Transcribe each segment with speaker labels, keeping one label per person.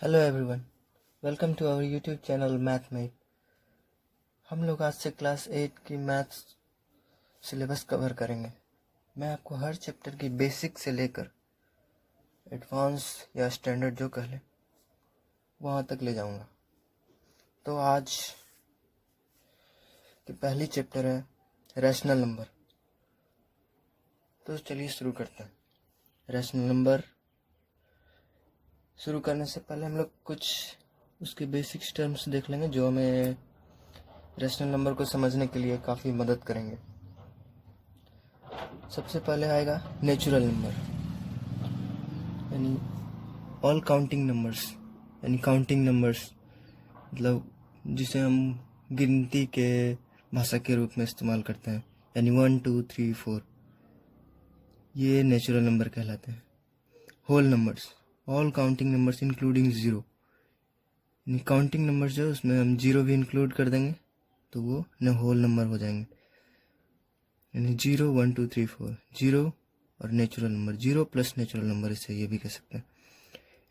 Speaker 1: Hello everyone, welcome to our YouTube channel मैथमेट। हम लोग आज से क्लास 8 की मैथ्स सिलेबस कवर करेंगे। मैं आपको हर चैप्टर की बेसिक से लेकर एडवांस या स्टैंडर्ड जो कह लें वहाँ तक ले जाऊँगा। तो आज की पहली चैप्टर है रैशनल नंबर। तो चलिए शुरू करते हैं। रैशनल नंबर शुरू करने से पहले हम लोग कुछ उसके बेसिक टर्म्स देख लेंगे जो हमें रैशनल नंबर को समझने के लिए काफ़ी मदद करेंगे। सबसे पहले आएगा नेचुरल नंबर, यानी ऑल काउंटिंग नंबर्स, यानी काउंटिंग नंबर्स मतलब जिसे हम गिनती के भाषा के रूप में इस्तेमाल करते हैं, यानी 1 2 3 4, ये नेचुरल नंबर कहलाते हैं। Whole numbers, all counting numbers including zero, यानी काउंटिंग नंबर्स जो उसमें हम ज़ीरो भी इंक्लूड कर देंगे तो वो न होल नंबर हो जाएंगे, यानी 0 1 2 3 4 जीरो और natural number, zero plus natural number, इसे ये भी कह सकते हैं।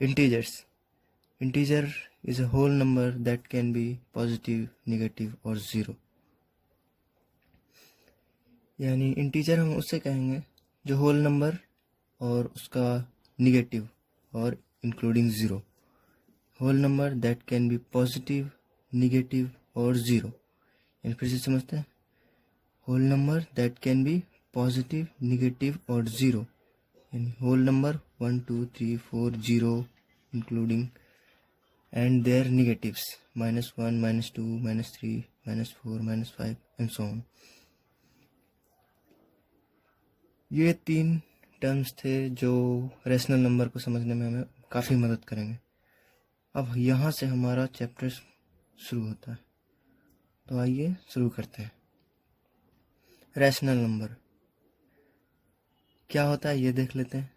Speaker 1: Integers, integer is a whole number that can be positive, negative और ज़ीरो, यानी इंटीजर हम उसे कहेंगे जो होल नंबर और उसका नेगेटिव और including zero. Whole number that can be positive, negative और ज़ीरो, यानी फिर से समझते हैं। Whole number that can be positive, negative और ज़ीरो, यानी whole number 1 2 3 4 0 including and their negatives -1 -2 -3 -4 -5 and so on। ये 3 टर्म्स थे जो रैशनल नंबर को समझने में हमें काफ़ी मदद करेंगे। अब यहाँ से हमारा चैप्टर शुरू होता है, तो आइए शुरू करते हैं। रैशनल नंबर क्या होता है ये देख लेते हैं।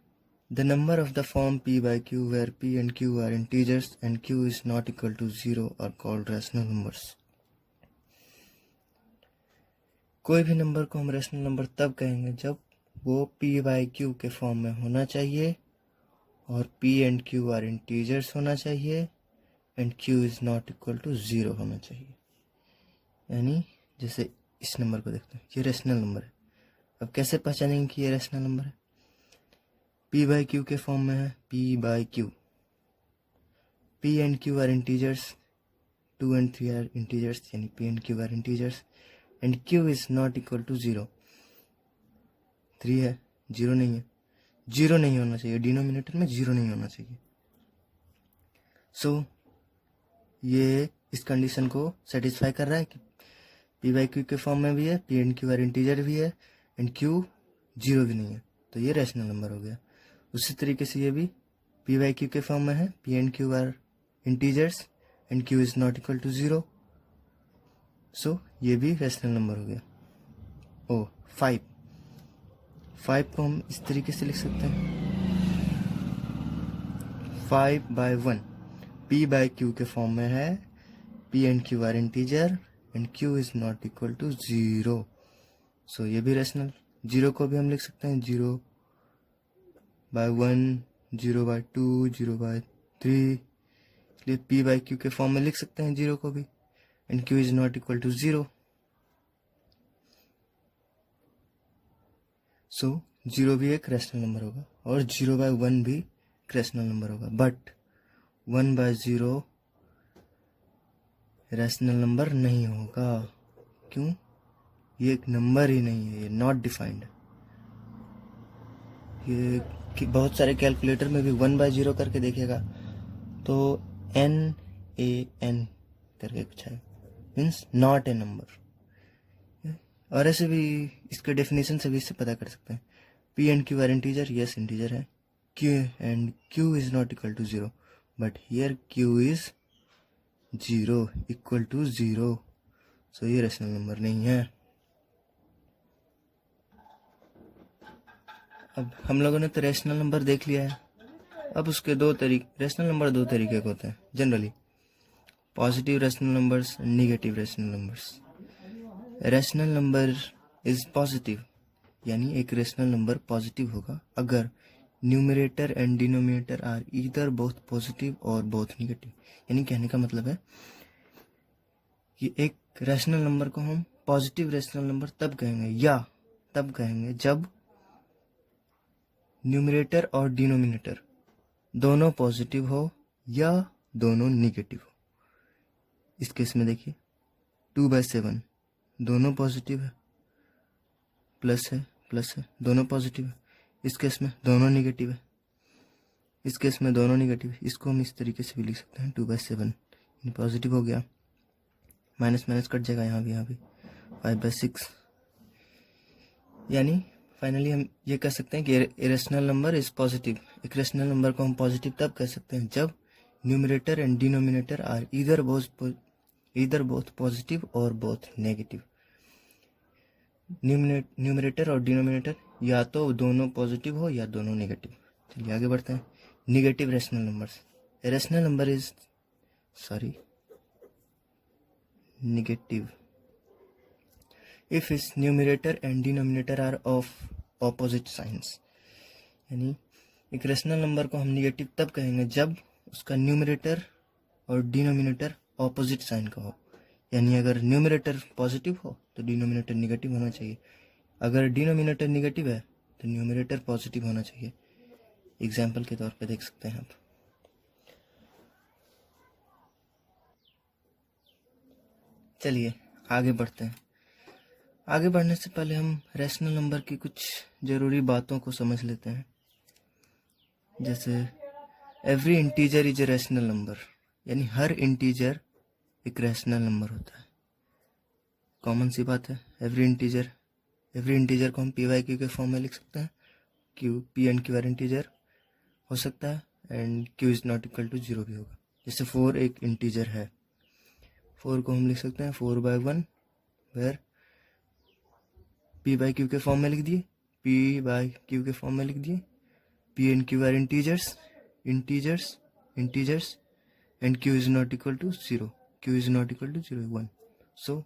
Speaker 1: The number of the form p by q where p and q are integers and q is not equal to 0 are called rational numbers। कोई भी नंबर को हम रैशनल नंबर तब कहेंगे जब वो p by q के फॉर्म में होना चाहिए और p and q are integers होना चाहिए and q is not equal to 0 होना चाहिए। यानी जैसे इस नंबर को देखते हैं, ये रैशनल नंबर है। अब कैसे पहचानेंगे कि ये रैशनल नंबर है? p by q के फॉर्म में है, p by q, p and q are integers, 2 and 3 are integers, यानी p and q are integers and q is not equal to 0। 3 है, 0 नहीं है, 0 नहीं होना चाहिए, डिनोमिनेटर में 0 नहीं होना चाहिए। सो ये इस कंडीशन को सेटिस्फाई कर रहा है कि p by q के फॉर्म में भी है, p and q are integer भी है एंड q 0 भी नहीं है, तो ये रैशनल नंबर हो गया। उसी तरीके से ये भी p by q के फॉर्म में है, p and q are integers and q is not equal to 0, सो ये भी रैशनल नंबर हो गया। ओ 5 को हम इस तरीके से लिख सकते हैं, 5/1, p by q के फॉर्म में है, p and q are integer and q is not equal to 0, सो ये भी रैशनल। 0 को भी हम लिख सकते हैं 0/1, 0/2, 0/3, इसलिए p by q के फॉर्म में लिख सकते हैं 0 को भी and q is not equal to 0, सो 0 भी एक रैशनल नंबर होगा और 0/1 भी रैशनल नंबर होगा, बट 1/0 रैशनल नंबर नहीं होगा। क्यों? ये एक नंबर ही नहीं है, ये नॉट डिफाइंड है। ये कि बहुत सारे कैलकुलेटर में भी 1/0 करके देखेगा तो NaN करके कुछ है, मीन्स नॉट ए नंबर। और ऐसे भी इसके डेफिनेशन से भी इससे पता कर सकते हैं। p and q are integer, yes integer है, q and q is not equal to 0, but here q is 0 equal to 0, सो ये रैशनल नंबर नहीं है। अब हम लोगों ने तो रैशनल नंबर देख लिया है। अब उसके रैशनल नंबर दो तरीके के होते हैं generally, positive rational numbers, negative rational numbers. Rational number is positive, यानी एक रैशनल नंबर पॉजिटिव होगा अगर numerator and denominator are either both positive और बोथ निगेटिव। यानी कहने का मतलब है कि एक रैशनल नंबर को हम पॉजिटिव रैशनल नंबर तब कहेंगे या तब कहेंगे जब न्यूमरेटर और डिनोमिनेटर दोनों पॉजिटिव हो या दोनों निगेटिव हो। इस केस में देखिए 2/7 दोनों पॉजिटिव है, प्लस है दोनों पॉजिटिव है। इस केस में दोनों निगेटिव है, इस केस में दोनों निगेटिव है। इसको हम इस तरीके से भी लिख सकते हैं 2/7 पॉजिटिव हो गया, माइनस माइनस कट जाएगा यहाँ भी 5/6। यानी फाइनली हम ये कह सकते हैं कि रेशनल नंबर इज पॉजिटिव। एक रेशनल नंबर को हम पॉजिटिव तब कह सकते हैं जब numerator and denominator are either both positive और बोथ नेगेटिव। न्यूमरेटर और डिनोमिनेटर या तो दोनों पॉजिटिव हो या दोनों नेगेटिव। चलिए आगे बढ़ते हैं। Negative rational numbers. Rational number is negative if its numerator and denominator are of opposite signs। यानी एक रेशनल नंबर को हम निगेटिव तब कहेंगे जब उसका न्यूमरेटर और डिनोमिनेटर ऑपोजिट साइन का हो। यानी अगर न्यूमरेटर पॉजिटिव हो तो डिनोमिनेटर निगेटिव होना चाहिए, अगर डिनोमिनेटर निगेटिव है तो न्यूमरेटर पॉजिटिव होना चाहिए। एग्जाम्पल के तौर पे देख सकते हैं आप। चलिए आगे बढ़ते हैं। आगे बढ़ने से पहले हम रैशनल नंबर की कुछ ज़रूरी बातों को समझ लेते हैं। जैसे every integer is a rational number, यानी हर इंटीजर एक रैशनल नंबर होता है। कॉमन सी बात है। एवरी इंटीजर को हम पी वाई क्यू के फॉर्म में लिख सकते हैं। P and Q are integer हो सकता है and Q is not equal to 0 भी होगा। जैसे 4 एक इंटीजर है, 4 को हम लिख सकते हैं 4/1 वेयर पी बाई क्यू के फॉर्म में लिख दिए, पी बाई क्यू के फॉर्म में लिख दिए। P and Q are integers and Q is not equal to 0, 1। So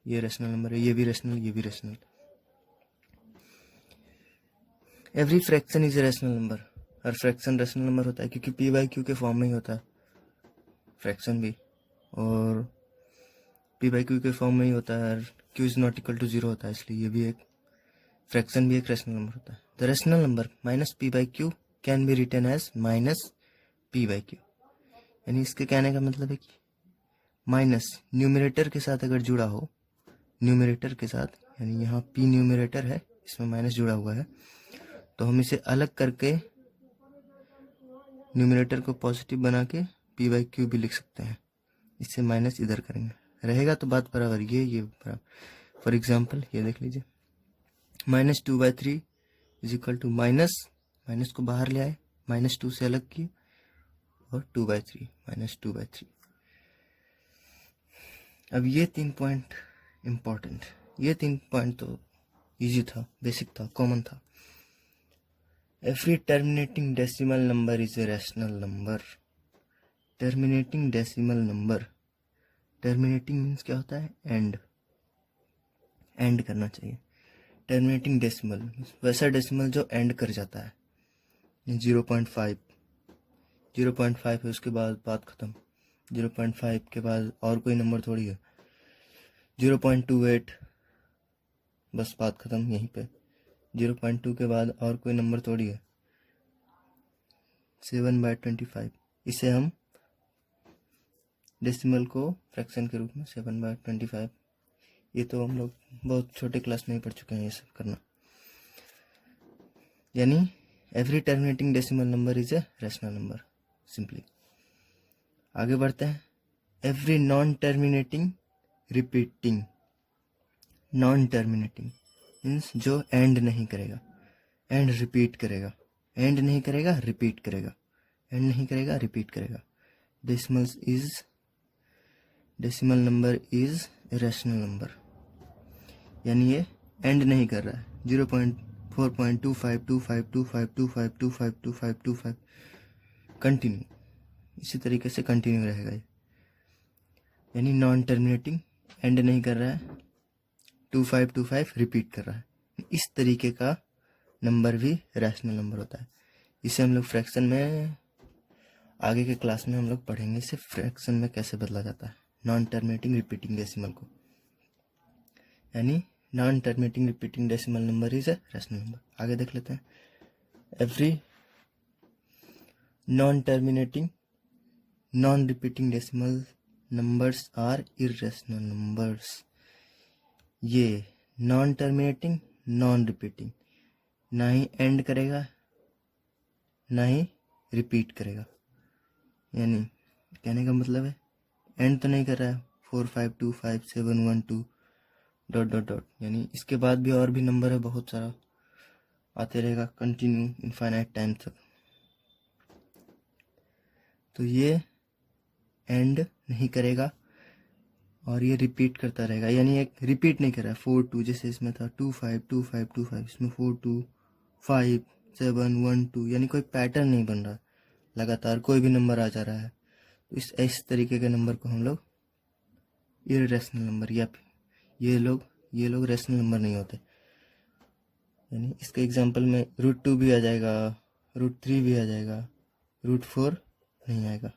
Speaker 1: ये रैशनल नंबर है, ये भी rational. Every fraction is a rational number. हर फ्रैक्शन रैशनल नंबर होता है क्योंकि पी बाई क्यू के फॉर्म में ही होता है फ्रैक्शन भी, और पी बाई क्यू के फॉर्म में ही होता है। Q is not equal to 0 होता है, इसलिए ये भी एक फ्रैक्शन भी एक रैशनल नंबर होता है। The rational number minus P by Q can be written as minus P by Q. यानी इसके कहने का मतलब है कि माइनस न्यूमरेटर के साथ अगर जुड़ा हो, न्यूमरेटर के साथ, यानी यहाँ पी न्यूमरेटर है, इसमें माइनस जुड़ा हुआ है, तो हम इसे अलग करके न्यूमरेटर को पॉजिटिव बना के पी बाई क्यू भी लिख सकते हैं। इससे माइनस इधर करेंगे, रहेगा तो बात बराबर, ये बराबर। फॉर एग्जाम्पल ये देख लीजिए, -2/3 इज इक्वल टू माइनस को बाहर ले आए, -2 से अलग किए और 2/3 -2/3। अब ये 3 पॉइंट इम्पॉर्टेंट, ये 3 पॉइंट तो इजी था, बेसिक था, कॉमन था। Every terminating decimal number is a rational number. Terminating decimal number, terminating means क्या होता है? एंड करना चाहिए। टर्मिनेटिंग डेसिमल वैसा डेसिमल जो एंड कर जाता है। 0.5 है, उसके बाद बात खत्म। 0.5 के बाद और कोई नंबर थोड़ी है। 0.28 बस बात खत्म यहीं पे। 0.2 के बाद और कोई नंबर थोड़ी है। 7/25, इसे हम डेसिमल को फ्रैक्शन के रूप में 7/25, ये तो हम लोग बहुत छोटे क्लास में ही पढ़ चुके हैं ये सब करना। यानी every terminating decimal number is a rational number, simply. आगे बढ़ते हैं। Every non terminating repeating, non terminating means जो एंड नहीं करेगा, एंड रिपीट करेगा, एंड नहीं करेगा रिपीट करेगा, एंड नहीं करेगा रिपीट करेगा। Decimal number is a rational number, यानी ये एंड नहीं कर रहा है। 0.4.252525252525 कंटिन्यू, इसी तरीके से कंटिन्यू रहेगा ये। यानी नॉन टर्मिनेटिंग, एंड नहीं कर रहा है, 2525 रिपीट कर रहा है। इस तरीके का नंबर भी रैशनल नंबर होता है। इसे हम लोग फ्रैक्शन में आगे के क्लास में हम लोग पढ़ेंगे, इसे फ्रैक्शन में कैसे बदला जाता है, नॉन टर्मिनेटिंग रिपीटिंग डेसिमल को, यानी non terminating repeating decimal number is a rational number. आगे देख लेते हैं। Every non terminating non repeating decimal numbers are irrational numbers. ये नॉन टर्मिनेटिंग नॉन रिपीटिंग, ना ही एंड करेगा ना ही रिपीट करेगा, यानी कहने का मतलब है एंड तो नहीं कर रहा है 4 5 2 5 7 1 2 डॉट डॉट डॉट, यानी इसके बाद भी और भी नंबर है बहुत सारा, आते रहेगा कंटिन्यू इनफाइनाइट टाइम तक। तो ये एंड नहीं करेगा और ये रिपीट करता रहेगा, यानी एक रिपीट नहीं कर रहा है 4 2, जैसे इसमें था 2 5 2 5 2 5, इसमें 4 2 5 7 1 2, यानी कोई पैटर्न नहीं बन रहा, लगातार कोई भी नंबर आ जा रहा है। तो इस तरीके के नंबर को हम लोग इररेशनल नंबर, या ये लोग रेशनल नंबर नहीं होते। यानी इसके एग्जांपल में √2 भी आ जाएगा, √3 भी आ जाएगा, √4 नहीं आएगा,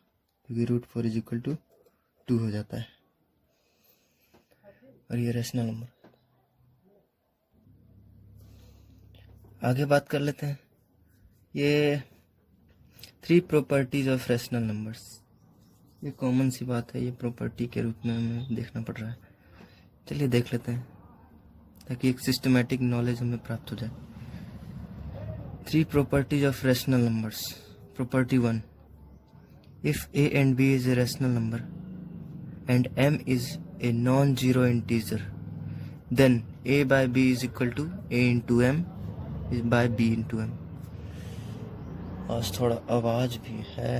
Speaker 1: क्योंकि √4 इज इक्वल टू 2 हो जाता है, और ये रेशनल नंबर। आगे बात कर लेते हैं ये 3 प्रॉपर्टीज ऑफ रेशनल नंबर्स। ये कॉमन सी बात है, ये प्रॉपर्टी के रूप में हमें देखना पड़ रहा है। चलिए देख लेते हैं ताकि एक सिस्टमैटिक नॉलेज हमें प्राप्त हो जाए। 3 properties of rational numbers. Property 1, if a and b is a rational number and m is a non-zero integer, then a by b is equal to a into m is by b into m। आज थोड़ा आवाज भी है,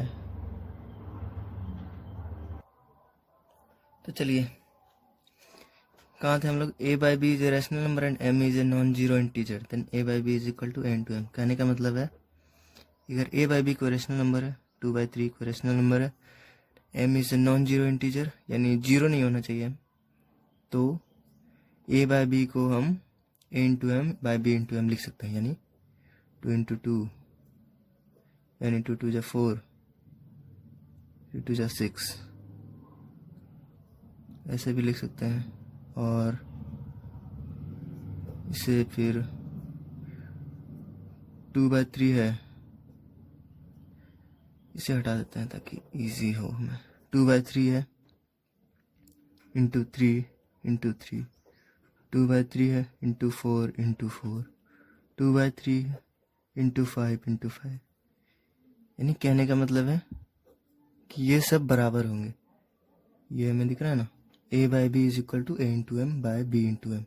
Speaker 1: तो चलिए कहाँ थे हम लोग। a by b is a rational number and m is a non-zero integer, then a by b is equal to a into m। कहने का मतलब है अगर a by b कोई रेशनल नंबर है, 2 by 3 कोई रेशनल नंबर है, m is a non zero integer यानी जीरो नहीं होना चाहिए, तो a by b को हम a into M by b into M लिख सकते हैं, यानी 2 इंटू 2 यानी 2 2 जा 4, 2 2 जा 6, ऐसे भी लिख सकते हैं। और इसे फिर 2 by 3 है, इसे हटा देते हैं ताकि इजी हो हमें। 2 by 3 है इंटू 3 इंटू 3, 2 by 3 है into 4 into 4, 2 by 3 into 5 into 5, यानी कहने का मतलब है कि ये सब बराबर होंगे। ये हमें दिख रहा है ना, a by B is equal to a into M by B into M,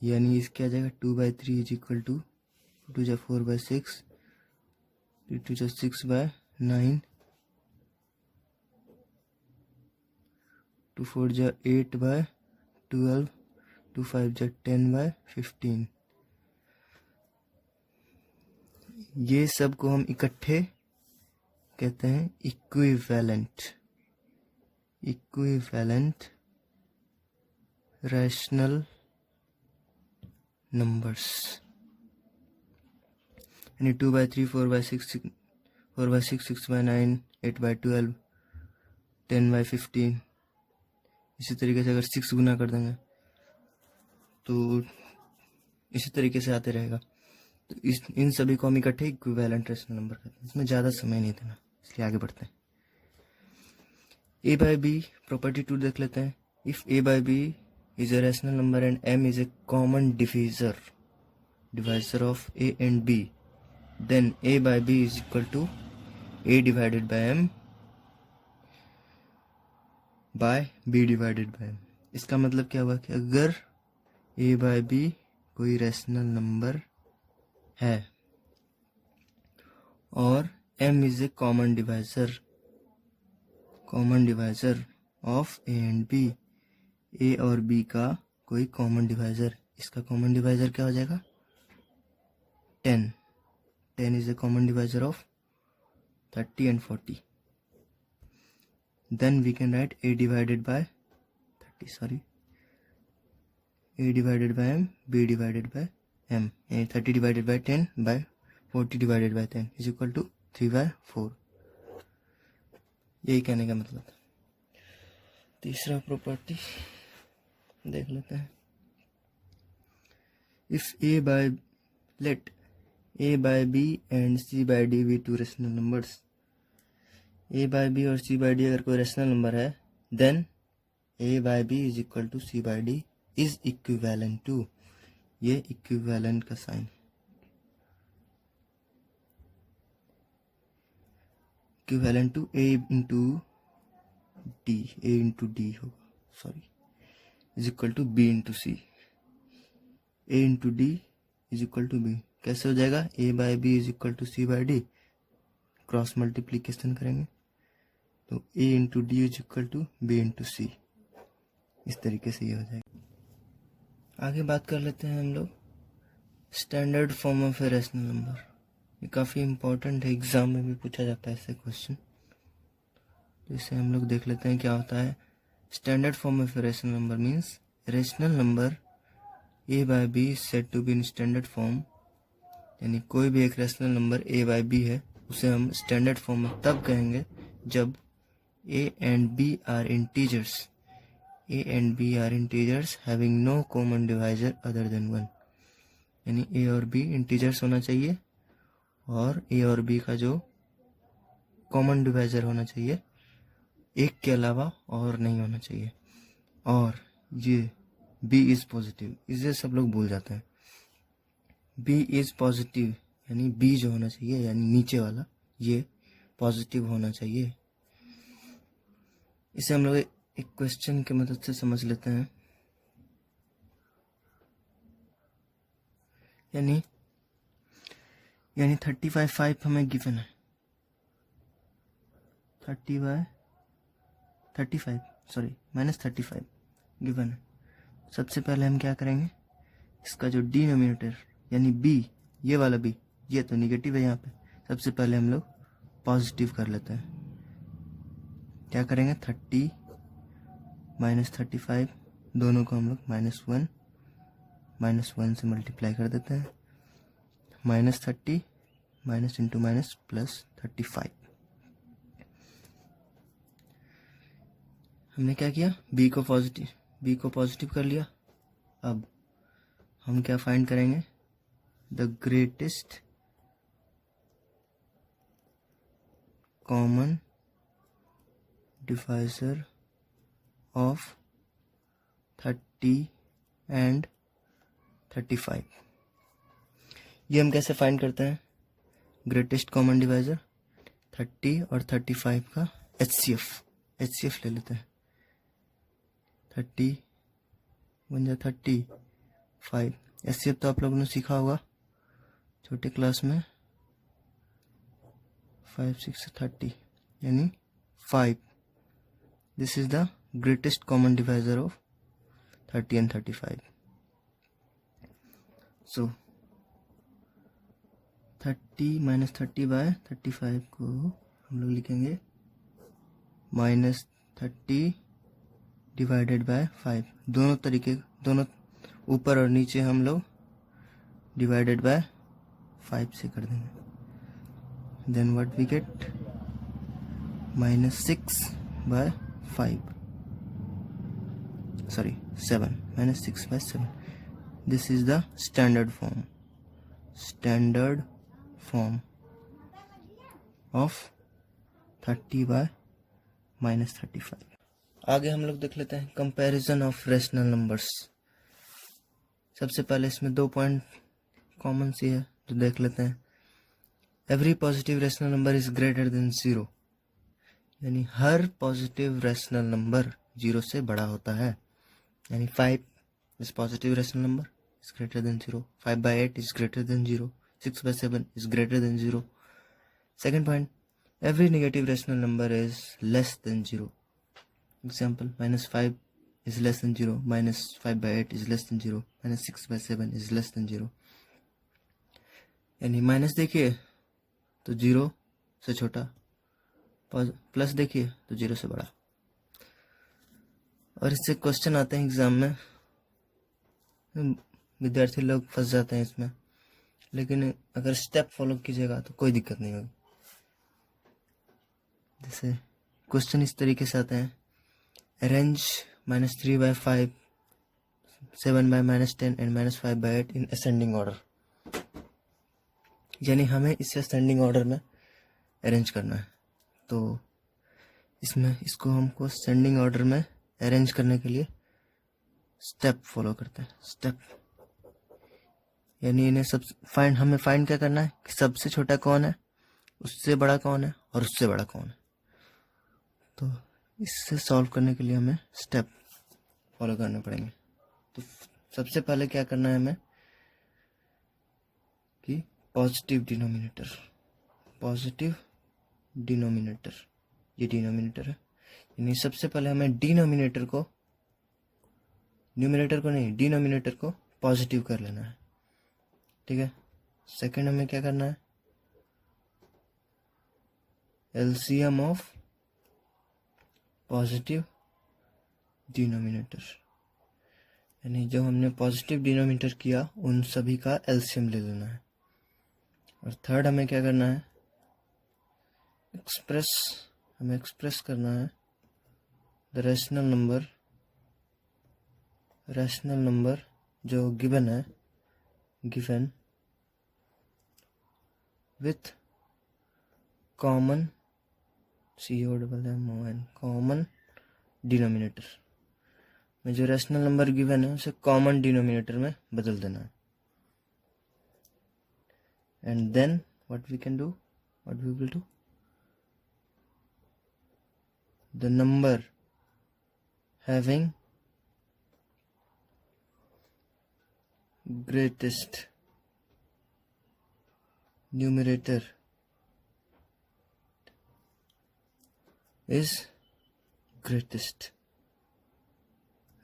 Speaker 1: यानी इसके आ जाएगा 2 by 3 इज इक्वल टू 2 जा 4 by 6, 2 जा 6 by 9, 2 4 जा 8 by 12, 2 5 जा 10 by 15। ये सब को हम इकट्ठे कहते हैं इक्विवेलेंट रैशनल नंबर्स, यानी 2 by 3 4 by 6 4 by 6 6 by 9 8 by 12 10 by 15। इसी तरीके से अगर 6 गुना कर देंगे तो इसी तरीके से आते रहेगा। तो इन सभी को हम इकट्ठे इक्विवेलेंट रैशनल नंबर कहते हैं। इसमें ज़्यादा समय नहीं देना, इसलिए आगे बढ़ते हैं। a by b प्रॉपर्टी 2 देख लेते हैं। If a by b is a rational number and m is a common divisor of a and b, then a by b is equal to a divided by m by b divided by m। इसका मतलब क्या हुआ कि अगर a by b कोई rational number है और m is a common divisor of a and b, a और b का कोई कॉमन डिवाइजर, इसका कॉमन डिवाइजर क्या हो जाएगा 10 is a common divisor of 30 and 40, then we can write a divided by 30, a divided by m, b divided by m, 30 divided by 10 by 40 divided by 10 is equal to 3/4। यही कहने का मतलब। तीसरा property देख लेते हैं। If a by let a by b and c by d be two rational numbers. A by b और c by d अगर कोई रेशनल नंबर है, then a by B is equal to c by d is equivalent to, ये equivalent का sign, equivalent to a into d होगा, sorry, is equal to b into c. A into d is equal to b कैसे हो जाएगा? A by B is equal to c by d, cross multiplication करेंगे तो a into d is equal to b into c. इस तरीके से ये हो जाएगा। आगे बात कर लेते हैं हम लोग standard form of a rational number. ये काफ़ी इंपॉर्टेंट है, एग्जाम में भी पूछा जाता है ऐसे क्वेश्चन। तो इसे हम लोग देख लेते हैं क्या होता है। Standard form of a rational number means rational number A by B is said to be in standard form, यानी कोई भी एक rational number A by B है उसे हम स्टैंडर्ड फॉर्म में तब कहेंगे जब A and B are integers, A and B are integers having no common divisor other than 1, यानी ए और बी इंटीजर्स होना चाहिए और ए और बी का जो कॉमन डिवाइजर होना चाहिए एक के अलावा और नहीं होना चाहिए। और ये बी इज पॉजिटिव, इसे सब लोग भूल जाते हैं। बी इज पॉजिटिव यानी बी जो होना चाहिए यानी नीचे वाला ये पॉजिटिव होना चाहिए। इसे हम लोग एक क्वेश्चन की मदद से समझ लेते हैं। यानी 35 हमें गिवन है, 35 गिवन है। सबसे पहले हम क्या करेंगे, इसका जो डिनोमिनेटर यानी बी, ये वाला बी, ये तो निगेटिव है यहाँ पे, सबसे पहले हम लोग पॉजिटिव कर लेते हैं। क्या करेंगे, 30 माइनस 35 दोनों को हम लोग -1 से मल्टीप्लाई कर देते हैं। -30 माइनस इंटू माइनस प्लस 35। हमने क्या किया, बी को पॉजिटिव कर लिया। अब हम क्या फाइंड करेंगे, the greatest common divisor of 30 and 35। ये हम कैसे फाइंड करते हैं, ग्रेटेस्ट कॉमन डिवाइजर 30 और 35 का एचसीएफ ले लेते हैं। 30 बन जा 35, एचसीएफ तो आप लोगों ने सीखा होगा छोटे क्लास में, 5 6 30 यानी 5। This is the greatest common divisor of 30 and 35। So 30 minus 30 by 35 को हम लोग लिखेंगे -30 डिवाइडेड बाय 5। दोनों ऊपर और नीचे हम लोग डिवाइडेड बाय 5 से कर देंगे। Then what we get, -7 -6/7। This is the standard form of 30 by -35। आगे हम लोग देख लेते हैं कंपैरिजन ऑफ रेशनल नंबर्स। सबसे पहले इसमें 2 पॉइंट कॉमन सी है तो देख लेते हैं। Every positive rational number is greater than 0, यानी हर पॉजिटिव रेशनल नंबर 0 से बड़ा होता है। यानी 5 is positive rational number is greater than 0, 5/8 is greater than 0, 6/7 is greater than 0। Second point, every negative rational number is less than 0. Example, -5 is less than 0, -5/8 is less than 0, -6/7 is less than 0। यानी minus देखिए तो 0 से छोटा, plus देखिए तो 0 से बड़ा। और इससे क्वेश्चन आते हैं एग्जाम में, विद्यार्थी लोग फंस जाते हैं इसमें। लेकिन अगर स्टेप फॉलो कीजिएगा तो कोई दिक्कत नहीं होगी। जैसे क्वेश्चन इस तरीके से आते हैं, arrange -3/5, 7/-10 and -5/8 in ascending order. यानी हमें इसे असेंडिंग ऑर्डर में अरेंज करना है। तो इसमें इसको हमको असेंडिंग ऑर्डर में अरेंज करने के लिए स्टेप फॉलो करते हैं। स्टेप यानी इन्हें हमें फाइंड क्या करना है कि सबसे छोटा कौन है, उससे बड़ा कौन है और उससे बड़ा कौन है। तो इससे सॉल्व करने के लिए हमें स्टेप फॉलो करने पड़ेंगे। तो सबसे पहले क्या करना है हमें कि पॉजिटिव डिनोमिनेटर, ये डिनोमिनेटर है, यानी सबसे पहले हमें न्यूमिनेटर को पॉजिटिव कर लेना है। ठीक है। सेकंड हमें क्या करना है, एलसीएम ऑफ पॉजिटिव डिनोमिनेटर, यानी जो हमने पॉजिटिव डिनोमिनेटर किया उन सभी का एलसीएम ले लेना है। और थर्ड हमें क्या करना है, एक्सप्रेस करना है द रैशनल नंबर जो गिवन विथ कॉमन डिनोमिनेटर में, जो रैशनल नंबर गिवन है उसे कॉमन डिनोमिनेटर में बदल देना है। And then what we will do, the number having greatest numerator is greatest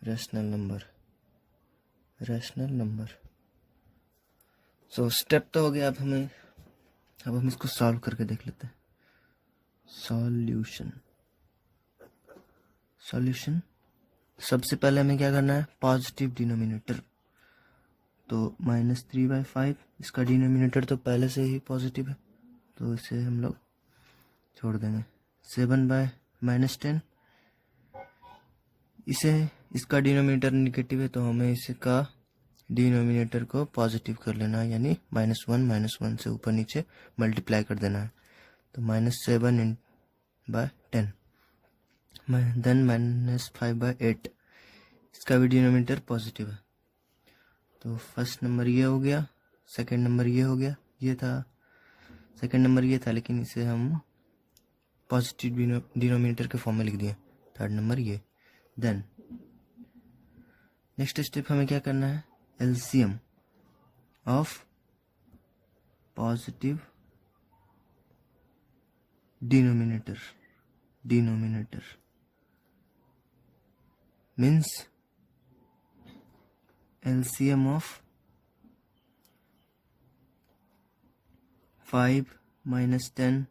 Speaker 1: rational number। So step तो हो गया। अब हम इसको सॉल्व करके देख लेते हैं। सॉल्यूशन सबसे पहले हमें क्या करना है, पॉजिटिव डिनोमिनेटर। तो -3/5, इसका डिनोमिनेटर तो पहले से ही पॉजिटिव है तो इसे हम लोग छोड़ देंगे। 7/-10, इसका डिनोमिनेटर नेगेटिव है तो हमें इसका डिनोमिनेटर को पॉजिटिव कर लेना है, यानी -1 से ऊपर नीचे मल्टीप्लाई कर देना है। तो -7/10 देन -5/8, इसका भी डिनोमिनेटर पॉजिटिव है। तो फर्स्ट नंबर ये हो गया, सेकंड नंबर ये हो गया, सेकंड नंबर ये था लेकिन इसे हम पॉजिटिव डिनोमिनेटर के फॉर्म में लिख दिए। थर्ड नंबर ये। देन नेक्स्ट स्टेप हमें क्या करना है, LCM of positive denominator means LCM of 5, 10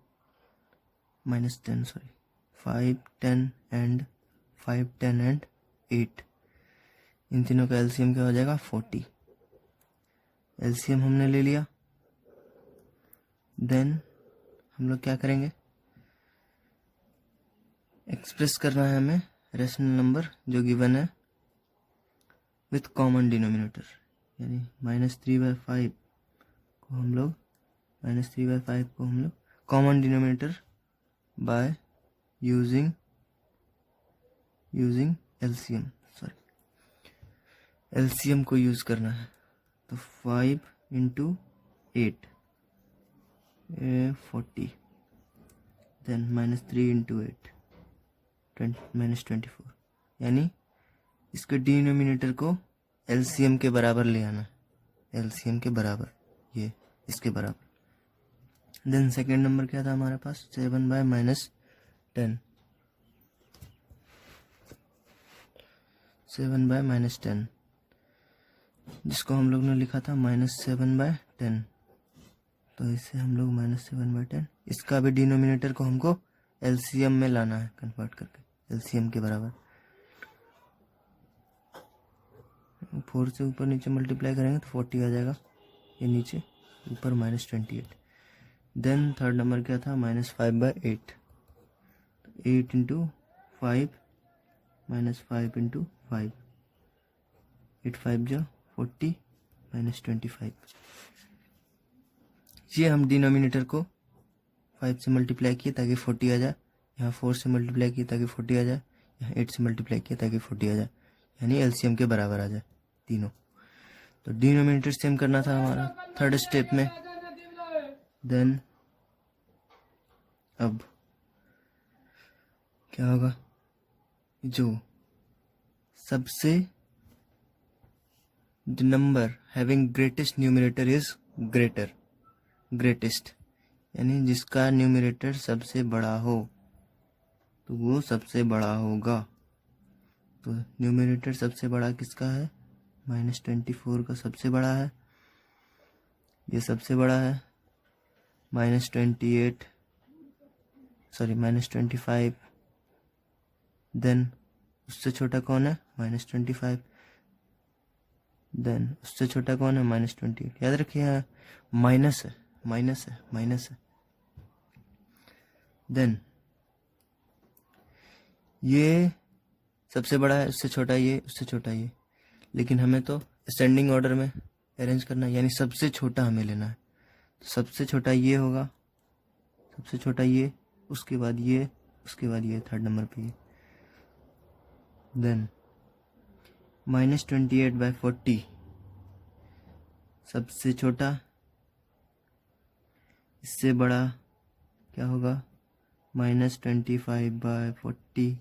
Speaker 1: and 5, 10 and 8, इन तीनों का LCM क्या हो जाएगा, 40। LCM हमने ले लिया। देन हम लोग क्या करेंगे, एक्सप्रेस करना है हमें रेशनल नंबर जो गिवन है विथ कॉमन डिनोमिनेटर, यानी -3/5 को हम लोग common denominator by using LCM को यूज करना है। तो 5 × 8 40, देन -3 × 8 -24, यानी इसके डिनोमिनेटर को एलसीएम के बराबर ले आना, एलसीएम के बराबर, ये इसके बराबर। देन सेकेंड नंबर क्या था हमारे पास, 7/-10, 7/-10, जिसको हम लोग ने लिखा था -7/10, तो इसे हम लोग -7/10, इसका भी डिनोमिनेटर को हमको एलसीएम में लाना है, कन्वर्ट करके एलसीएम के बराबर। 4 से ऊपर नीचे मल्टीप्लाई करेंगे तो 40 आ जाएगा, ये नीचे ऊपर -28। देन थर्ड नंबर क्या था, -5/8, 8 इंटू 5 -5 इंटू 5, 8 5 जो 40 -25। ये हम डिनोमिनेटर को 5 से मल्टीप्लाई किए ताकि 40 आ जाए, यहाँ 4 से मल्टीप्लाई किए ताकि 40 आ जाए, यहाँ 8 से मल्टीप्लाई किए ताकि 40 आ जाए, यानी एलसीएम के बराबर आ जाए तीनों। तो डिनोमिनेटर सेम करना था हमारा थर्ड स्टेप में। देन अब क्या होगा, जो सबसे the number having greatest numerator is greater, greatest यानी जिसका न्यूमरेटर सबसे बड़ा हो तो वो सबसे बड़ा होगा। तो न्यूमरेटर सबसे बड़ा किसका है, -24 का सबसे बड़ा है, ये सबसे बड़ा है। -28 सॉरी -25, देन उससे छोटा कौन है, -25, देन उससे छोटा कौन है, -28। याद रखिए यहाँ माइनस है, माइनस है, माइनस है। देन ये सबसे बड़ा है, उससे छोटा ये, उससे छोटा ये, लेकिन हमें तो असेंडिंग ऑर्डर में अरेंज करना है, यानी सबसे छोटा हमें लेना है। तो सबसे छोटा ये होगा, सबसे छोटा ये, उसके बाद ये, उसके बाद ये थर्ड नंबर पे ये। देन -28/40 सबसे छोटा, इससे बड़ा क्या होगा, -25/40,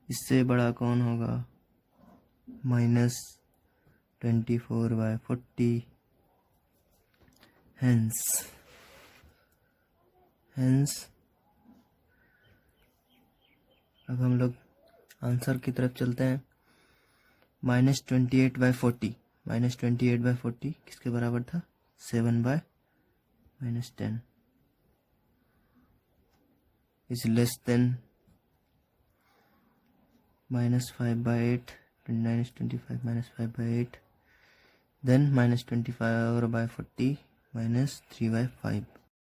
Speaker 1: इससे बड़ा कौन होगा, -24/40। हेंस अब हम लोग आंसर की तरफ चलते हैं। -28/40, -28/40 किसके बराबर था, 7/-10 इज लेस देन -5/8, -25 -5/8, देन -24/40 -3/5।